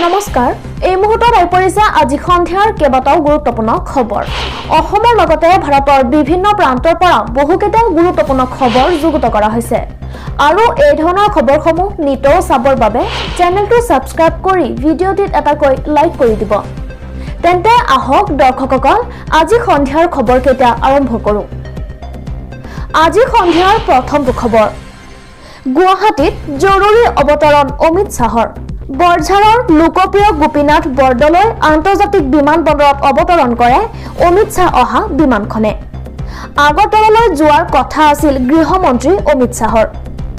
নমস্কাৰ এই মুহূৰ্তত আইপৰিছে আজি সন্ধিয়াৰ কেইবাটাও গুৰুত্বপূৰ্ণ খবৰ অসমৰ লগতে ভাৰতৰ বিভিন্ন প্ৰান্তৰ পৰা বহুকেইটা গুৰুত্বপূৰ্ণ খবৰ যুগুত কৰা হৈছে আৰু এই ধৰণৰ খবৰসমূহ নিতৌ চাবৰ বাবে চেনেলটো সাবস্ক্ৰাইব কৰি ভিডিঅ'টিত এটাকৈ লাইক কৰি দিব তেন্তে আহক দৰ্শকসকল আজি সন্ধিয়াৰ খবৰকেইটা আৰম্ভ কৰোঁ আজি সন্ধিয়াৰ প্ৰথমটো খবৰ গুৱাহাটীত জৰুৰী অৱতৰণ অমিত শাহৰ বৰঝাৰৰ লোকপ্ৰিয় গোপীনাথ বৰদলৈ আন্তৰ্জাতিক বিমানবন্দৰত অৱতৰণ কৰে অমিত শাহ অহা বিমানখনে আগৰতলালৈ যোৱাৰ কথা আছিল গৃহমন্ত্ৰী অমিত শাহৰ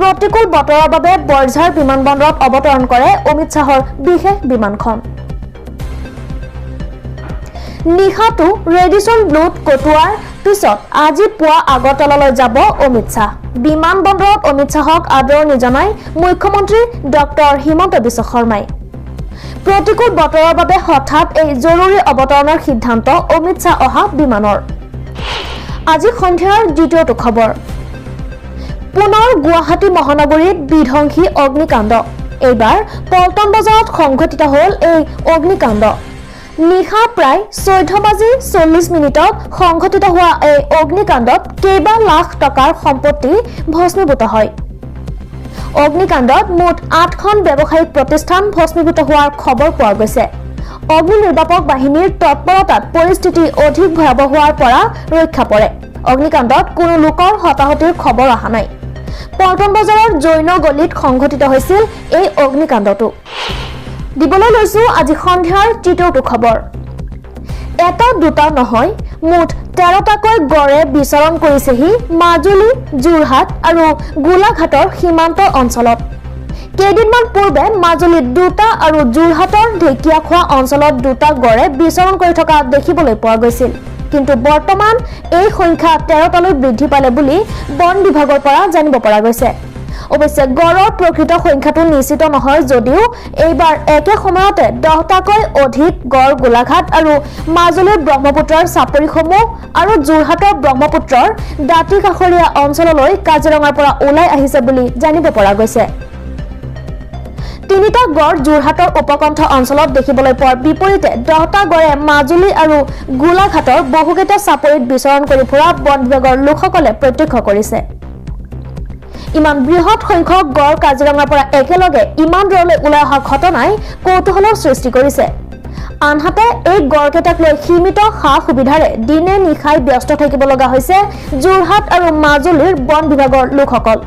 প্ৰতিকূল বতৰৰ বাবে বৰঝাৰ বিমানবন্দৰত অৱতৰণ কৰে অমিত শাহৰ বিশেষ বিমানখন নিশাটো ৰেডিছন ব্লুত কটোৱাৰ পিছত আজি পুৱা আগৰতলালৈ যাব অমিত শাহ বিমানবন্দৰত অমিত শাহক আদৰণি জনাই মুখ্যমন্ত্ৰী ডক্টৰ হিমন্ত বিশ্ব শৰ্মাই প্ৰতিকূল বতৰৰ বাবে হঠাৎ এই জৰুৰী অৱতৰণৰ সিদ্ধান্ত অমিত শাহ অহা বিমানৰ আজি সন্ধিয়াৰ দ্বিতীয়টো খবৰ পুনৰ গুৱাহাটী মহানগৰীত বিধ্বংসী অগ্নিকাণ্ড এইবাৰ পল্টন বজাৰত সংঘটিত হ'ল এই অগ্নিকাণ্ড নিশা প্ৰায় 14:40 সংঘটিত হোৱা এই অগ্নিকাণ্ডত কেইবা লাখ টকাৰ সম্পত্তি ভস্মীভূত হয় অগ্নিকাণ্ডত মুঠ 8খন ব্যৱসায়িক প্ৰতিষ্ঠান ভস্মীভূত হোৱাৰ খবৰ পোৱা গৈছে অগ্নি নিৰ্বাপক বাহিনীৰ তৎপৰতাত পৰিস্থিতি অধিক ভয়াৱহ হোৱাৰ পৰা ৰক্ষা পৰে অগ্নিকাণ্ডত কোনো লোকৰ হতাহতিৰ খবৰ অহা নাই পল্টন বজাৰৰ জৈন গলিত সংঘটিত হৈছিল এই অগ্নিকাণ্ডটো দিবলৈ লৈছো আজি সন্ধিয়াৰ তৃতীয়টো খবৰ এটা দুটা নহয় মুঠ 13টাকৈ গড়ে বিচৰণ কৰিছেহি মাজুলী যোৰহাট আৰু গোলাঘাটৰ সীমান্ত অঞ্চলত কেইদিনমান পূৰ্বে মাজুলীত দুটা আৰু যোৰহাটৰ ঢেকিয়াখোৱা অঞ্চলত দুটা গড়ে বিচৰণ কৰি থকা দেখিবলৈ পোৱা গৈছিল কিন্তু বৰ্তমান এই সংখ্যা 13টালৈ বৃদ্ধি পালে বুলি বন বিভাগৰ পৰা জানিব পৰা গৈছে অৱশ্যে গড়ৰ প্ৰকৃত সংখ্যাটো নিশ্চিত নহয় যদিও এইবাৰ একে সময়তে 10টাকৈ অধিক গড় গোলাঘাট আৰু মাজুলীৰ ব্ৰহ্মপুত্ৰৰ চাপৰিসমূহ আৰু যোৰহাটৰ ব্ৰহ্মপুত্ৰৰ দাঁতি কাষৰীয়া অঞ্চললৈ কাজিৰঙাৰ পৰা ওলাই আহিছে বুলি জানিব পৰা গৈছে তিনিটা গড় যোৰহাটৰ উপকণ্ঠ অঞ্চলত দেখিবলৈ পোৱাৰ বিপৰীতে 10টা গড়ে মাজুলী আৰু গোলাঘাটৰ বহুকেইটা চাপৰিত বিচৰণ কৰি ফুৰা বন বিভাগৰ লোকসকলে প্ৰত্যক্ষ কৰিছে ইমান বৃহৎ সংখ্যক গড় কাজিৰঙাৰ পৰা একেলগে ইমান দূৰলৈ ওলাই অহা ঘটনাই কৌতুহলৰ সৃষ্টি কৰিছে আনহাতে এই গড়কেইটাক লৈ সীমিত সা সুবিধাৰে দিনে নিশাই ব্যস্ত থাকিব লগা হৈছে যোৰহাট আৰু মাজুলীৰ বন বিভাগৰ লোকসকল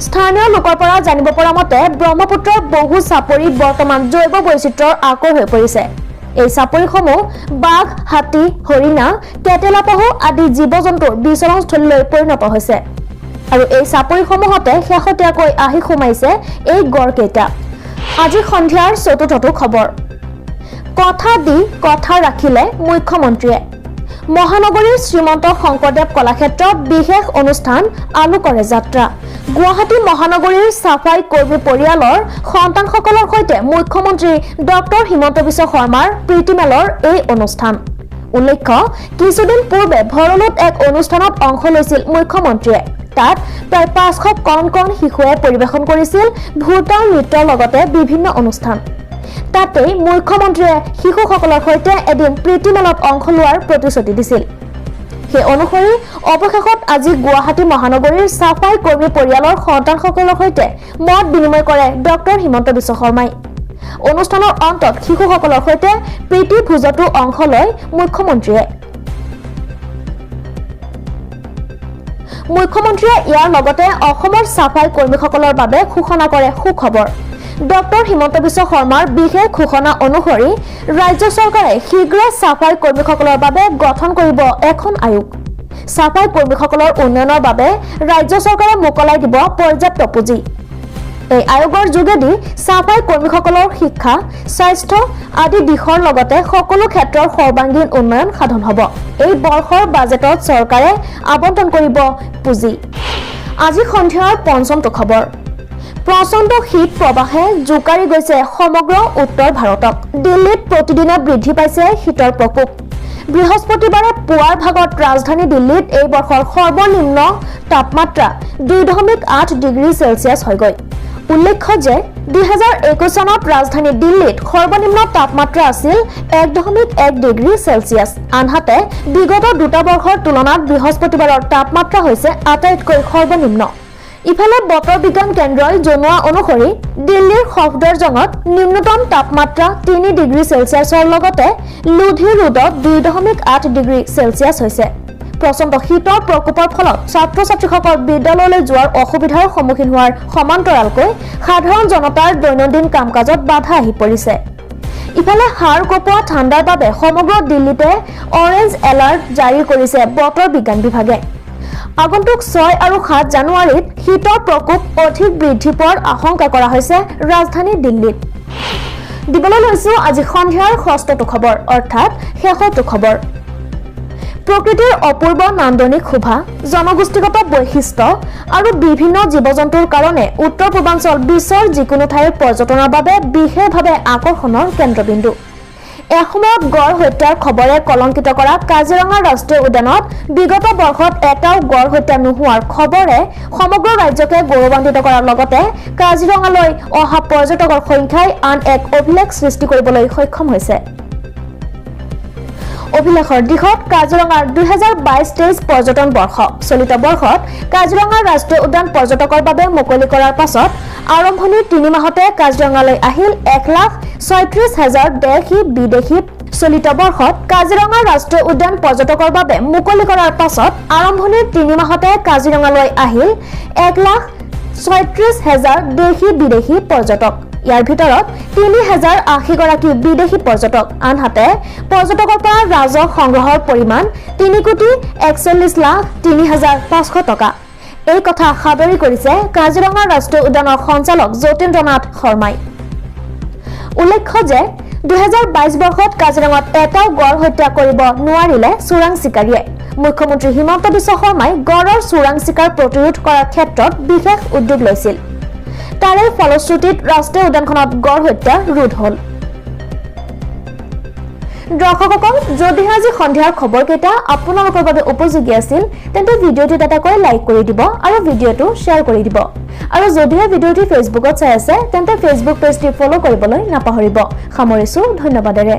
স্থানীয় লোকৰ পৰা জানিব পৰা মতে ব্ৰহ্মপুত্ৰৰ বহু চাপৰি বৰ্তমান জৈৱ বৈচিত্ৰ্যৰ আকৰ হৈ পৰিছে এই চাপৰিসমূহ বাঘ হাতী হৰিণা কেটেলাপহু আদি জীৱ-জন্তুৰ বিচৰণস্থলীলৈ পৰিণত হৈছে আৰু এই চাপৰিসমূহতে শেহতীয়াকৈ আহি সোমাইছে এই গড়কেইটা আজি সন্ধিয়াৰ চতুৰ্থটো খবৰ কথা দি কথা ৰাখিলে মুখ্যমন্ত্ৰীয়ে মহানগৰীৰ শ্ৰীমন্ত শংকৰদেৱ কলাক্ষেত্ৰত বিশেষ অনুষ্ঠান আলোকৰে যাত্ৰা গুৱাহাটী মহানগৰীৰ সাফাই কৰ্মী পৰিয়ালৰ সন্তানসকলৰ সৈতে মুখ্যমন্ত্ৰী ডক্টৰ হিমন্ত বিশ্ব শৰ্মাৰ প্ৰীতিমেলৰ এই অনুষ্ঠান উল্লেখ্য কিছুদিন পূৰ্বে ভৰণত এক অনুষ্ঠানত অংশ লৈছিল মুখ্যমন্ত্ৰীয়ে তাত প্ৰায় 500 কণ শিশুৱে পৰিৱেশন কৰিছিল ভূটান নৃত্যৰ লগতে বিভিন্ন অনুষ্ঠান তাতে মুখ্যমন্ত্ৰীয়ে শিশুসকলৰ সৈতে এদিন প্ৰীতিমেলত অংশ লোৱাৰ প্ৰতিশ্ৰুতি দিছিল সেই অনুসৰি অৱশেষত আজি গুৱাহাটী মহানগৰীৰ সাফাই কৰ্মী পৰিয়ালৰ সন্তানসকলৰ সৈতে মত বিনিময় কৰে ডক্টৰ হিমন্ত বিশ্ব শৰ্মাই অনুষ্ঠানৰ অন্তত শিশুসকলৰ সৈতে প্ৰীতি ভোজতো অংশ লয় মুখ্যমন্ত্ৰীয়ে ইয়াৰ লগতে অসমৰ সাফাই কৰ্মীসকলৰ বাবে ঘোষণা কৰে সুখবৰ ডক্টৰ হিমন্ত বিশ্ব শৰ্মাৰ বিশেষ ঘোষণা অনুসৰি ৰাজ্য চৰকাৰে শীঘ্ৰে সাফাই কৰ্মীসকলৰ বাবে গঠন কৰিব এখন আয়োগ সাফাই কৰ্মীসকলৰ উন্নয়নৰ বাবে ৰাজ্য চৰকাৰে মোকলাই দিব পৰ্যাপ্ত পুঁজি এই আয়োগৰ যোগেদি সাফাই কৰ্মীসকলৰ শিক্ষা স্বাস্থ্য আদি দিশৰ লগতে সকলো ক্ষেত্ৰৰ সৰ্বাংগীন উন্নয়ন সাধন হ'ব এই বৰ্ষৰ বাজেটত চৰকাৰে আবণ্টন কৰিব পুঁজি আজি সন্ধিয়াৰ পঞ্চমটো খবৰ প্ৰচণ্ড শীত প্ৰবাহে জোকাৰি গৈছে সমগ্ৰ উত্তৰ ভাৰতক দিল্লীত প্ৰতিদিনে বৃদ্ধি পাইছে শীতৰ প্ৰকোপ বৃহস্পতিবাৰে পুৱাৰ ভাগত ৰাজধানী দিল্লীত এই বৰ্ষৰ সৰ্বনিম্ন তাপমাত্ৰা 2.8 ডিগ্ৰী সেলসিয়াছ হৈ গৈ উল্লেখ্য যে 2021 চনত ৰাজধানী দিল্লীত সৰ্বনিম্ন তাপমাত্ৰা আছিল 1.1 ডিগ্ৰী সেলসিয়াছ। আনহাতে বিগত দুটা বৰ্ষৰ তুলনাত বৃহস্পতিবাৰৰ তাপমাত্ৰা হৈছে আটাইতকৈ সৰ্বনিম্ন। ইফালে বতৰ বিজ্ঞান কেন্দ্ৰই জনোৱা অনুসৰি দিল্লীৰ সফদৰজঙত নিম্নতম তাপমাত্ৰা 3 ডিগ্ৰী সেলসিয়াছৰ লগতে লুধি ৰোডত 2.8 ডিগ্ৰী সেলসিয়াছ হৈছে। প্ৰচণ্ড শীতৰ প্ৰকোপৰ ফলত ছাত্ৰ-ছাত্ৰীসকল বিদ্যালয়লৈ যোৱাৰ অসুবিধাৰ সন্মুখীন হোৱাৰ সমান্তৰালকৈ সাধাৰণ জনতাৰ দৈনন্দিন কাম-কাজত বাধা আহি পৰিছে। ইফালে হাড় কঁপোৱা ঠাণ্ডাৰ বাবে সমগ্ৰ দিল্লীতে অৰেঞ্জ এলাৰ্ট জাৰি কৰিছে বতৰ বিজ্ঞান বিভাগে। আগন্তুক 6 আৰু 7 জানুৱাৰীত শীতৰ প্ৰকোপ অধিক বৃদ্ধি পোৱাৰ আশংকা কৰা হৈছে ৰাজধানী দিল্লীত। দিবলৈ লৈছো আজি সন্ধিয়াৰ ষষ্ঠটো খবৰ অৰ্থাৎ শেষৰটো খবৰ। প্ৰকৃতিৰ অপূৰ্ব নান্দনিক শোভা, জনগোষ্ঠীগত বৈশিষ্ট্য আৰু বিভিন্ন জীৱ-জন্তুৰ কাৰণে উত্তৰ পূৰ্বাঞ্চল বিশ্বৰ যিকোনো ঠাইৰ পৰ্যটনৰ বাবে বিশেষভাৱে আকৰ্ষণৰ কেন্দ্ৰবিন্দু। এসময়ত গড় হত্যাৰ খবৰে কলংকিত কৰা কাজিৰঙা ৰাষ্ট্ৰীয় উদ্যানত বিগত বৰ্ষত এটাও গড় হত্যা নোহোৱাৰ খবৰে সমগ্ৰ ৰাজ্যকে গৌৰৱান্বিত কৰাৰ লগতে কাজিৰঙালৈ অহা পৰ্যটকৰ সংখ্যাই আন এক অভিলেখ সৃষ্টি কৰিবলৈ সক্ষম হৈছে। অভিলেখৰ দিশত কাজিৰঙাৰ 2022-23 পৰ্যটন বৰ্ষ। চলিত বৰ্ষত কাজিৰঙা ৰাষ্ট্ৰীয় উদ্যান পৰ্যটকৰ বাবে মুকলি কৰাৰ পাছত আৰম্ভণিৰ 3 মাহতে কাজিৰঙালৈ আহিল 1,36,000 দেশী বিদেশী। চলিত বৰ্ষত কাজিৰঙা ৰাষ্ট্ৰীয় উদ্যান পৰ্যটকৰ বাবে মুকলি কৰাৰ পাছত আৰম্ভণিৰ 3 মাহতে কাজিৰঙালৈ আহিল 1,36,000 দেশী বিদেশী পৰ্যটক। ইয়াৰ ভিতৰত 3,080 গৰাকী বিদেশী পৰ্যটক। আনহাতে পৰ্যটকৰ পৰা ৰাজহ সংগ্ৰহৰ পৰিমাণ 3,41,03,500 টকা। এই কথা সাদৰি কৰিছে কাজিৰঙা ৰাষ্ট্ৰীয় উদ্যানৰ সঞ্চালক যতীন্দ্ৰনাথ শৰ্মাই। উল্লেখ্য যে 2022 বৰ্ষত কাজিৰঙাত এটাও গড় হত্যা কৰিব নোৱাৰিলে চোৰাং চিকাৰীয়ে। মুখ্যমন্ত্ৰী হিমন্ত বিশ্ব শৰ্মাই গড়ৰ চোৰাং চিকাৰ প্ৰতিৰোধ কৰাৰ ক্ষেত্ৰত বিশেষ উদ্যোগ লৈছিল। তাৰে ফলশ্ৰুতিত ৰাষ্ট্ৰীয় উদ্যানখনত গড় হত্যা ৰোধ হ'ল। দৰ্শকসকল, যদি আজি সন্ধিয়াৰ খবৰকেইটা আপোনালোকৰ বাবে উপযোগী আছিল তেন্তে ভিডিঅ'টোত এটা কৰি লাইক কৰি দিব আৰু ভিডিঅ'টো শ্বেয়াৰ কৰি দিব। আৰু যদিহে ভিডিঅ'টি ফেচবুকত চাই আছে তেন্তে ফেচবুক পেজটি ফ'ল' কৰিবলৈ নাপাহৰিব। সামৰিছো, ধন্যবাদেৰে।